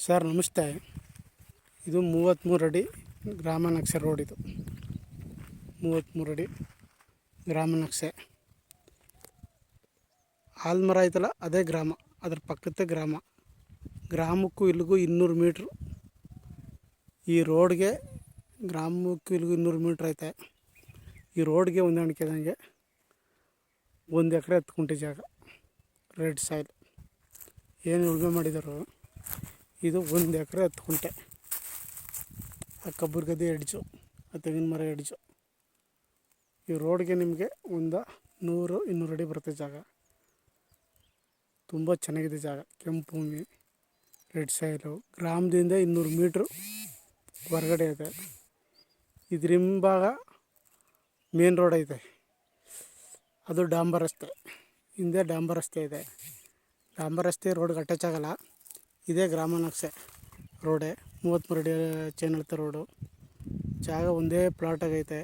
Sir ನಮಸ್ತೆ. ಇದು 33 ಅಡಿ ಗ್ರಾಮ ನಕ್ಷೆ ರೋಡ್. ಇದು 33 ಅಡಿ ಗ್ರಾಮ ನಕ್ಷೆ. ಆಲ್ಮರ ಐತಲ್ಲ ಅದೇ ಗ್ರಾಮ, ಅದ್ರ ಪಕ್ಕದ ಗ್ರಾಮಕ್ಕೂ ಇಲ್ಲಿಗೂ 200 ಮೀಟ್ರು. ಈ ರೋಡ್ಗೆ ಗ್ರಾಮಕ್ಕೂ ಇಲ್ಲಿಗೂ 200 ಮೀಟ್ರ್ ಐತೆ. ಈ ರೋಡ್ಗೆ ಹೊಂದಾಣಿಕೆದಂಗೆ 1 ಎಕರೆ 10 ಗುಂಟೆ ಜಾಗ ರೆಡ್ ಸಾಯಿಲ್ ಏನು ಉಳುಮೆ ಮಾಡಿದರು. ಇದು 1 ಎಕರೆ 10 ಗುಂಟೆ. ಆ ಕಬ್ಬುರ ಗದ್ದೆ ಎಡ್ಜು, ಆ ತೆಂಗಿನ ಮರ ಎಡ್ಜು. ಈ ರೋಡ್ಗೆ ನಿಮಗೆ 100-200 ಅಡಿ ಬರುತ್ತೆ ಜಾಗ. ತುಂಬ ಚೆನ್ನಾಗಿದೆ ಜಾಗ. ಕೆಂಪು ಭೂಮಿ, ರೆಡ್ ಸಾಯಿಲು. ಗ್ರಾಮದಿಂದ 200 ಮೀಟ್ರು ಹೊರಗಡೆ ಇದೆ. ಇದ್ರ ಹಿಂಭಾಗ ಮೇನ್ ರೋಡ್ ಐತೆ, ಅದು ಡಾಂಬರ್ ರಸ್ತೆ. ಹಿಂದೆ ಡಾಂಬರ್ ರಸ್ತೆ ಇದೆ. ಡಾಂಬರ್ ರಸ್ತೆ ರೋಡ್ಗೆ ಅಟ್ಯಾಚ್ ಆಗಲ್ಲ. ಇದೇ ಗ್ರಾಮ ನಕ್ಷೆ ರೋಡೇ, 33 ಅಡಿ ಚೇನಳ್ತ ರೋಡು. ಜಾಗ ಒಂದೇ ಪ್ಲಾಟ್ ಆಗೈತೆ,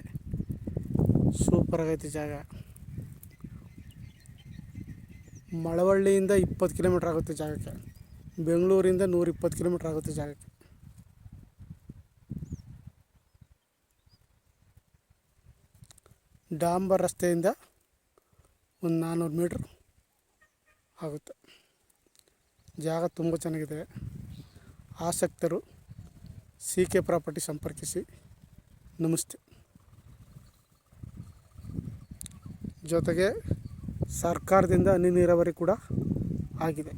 ಸೂಪರಾಗೈತೆ ಜಾಗ. ಮಳವಳ್ಳಿಯಿಂದ 20 ಕಿಲೋಮೀಟ್ರ್ ಆಗುತ್ತೆ ಜಾಗಕ್ಕೆ. ಬೆಂಗಳೂರಿಂದ 120 ಕಿಲೋಮೀಟ್ರ್ ಆಗುತ್ತೆ ಜಾಗಕ್ಕೆ. ಡಾಂಬರ್ ರಸ್ತೆಯಿಂದ 400 ಮೀಟ್ರ್ ಆಗುತ್ತೆ. ಜಾಗ ತುಂಬ ಚೆನ್ನಾಗಿದೆ. ಆಸಕ್ತರು CK ಪ್ರಾಪರ್ಟಿ ಸಂಪರ್ಕಿಸಿ. ನಮಸ್ತೆ. ಜೊತೆಗೆ ಸರ್ಕಾರದಿಂದ ಹನಿ ನೀರಾವರಿ ಕೂಡ ಆಗಿದೆ.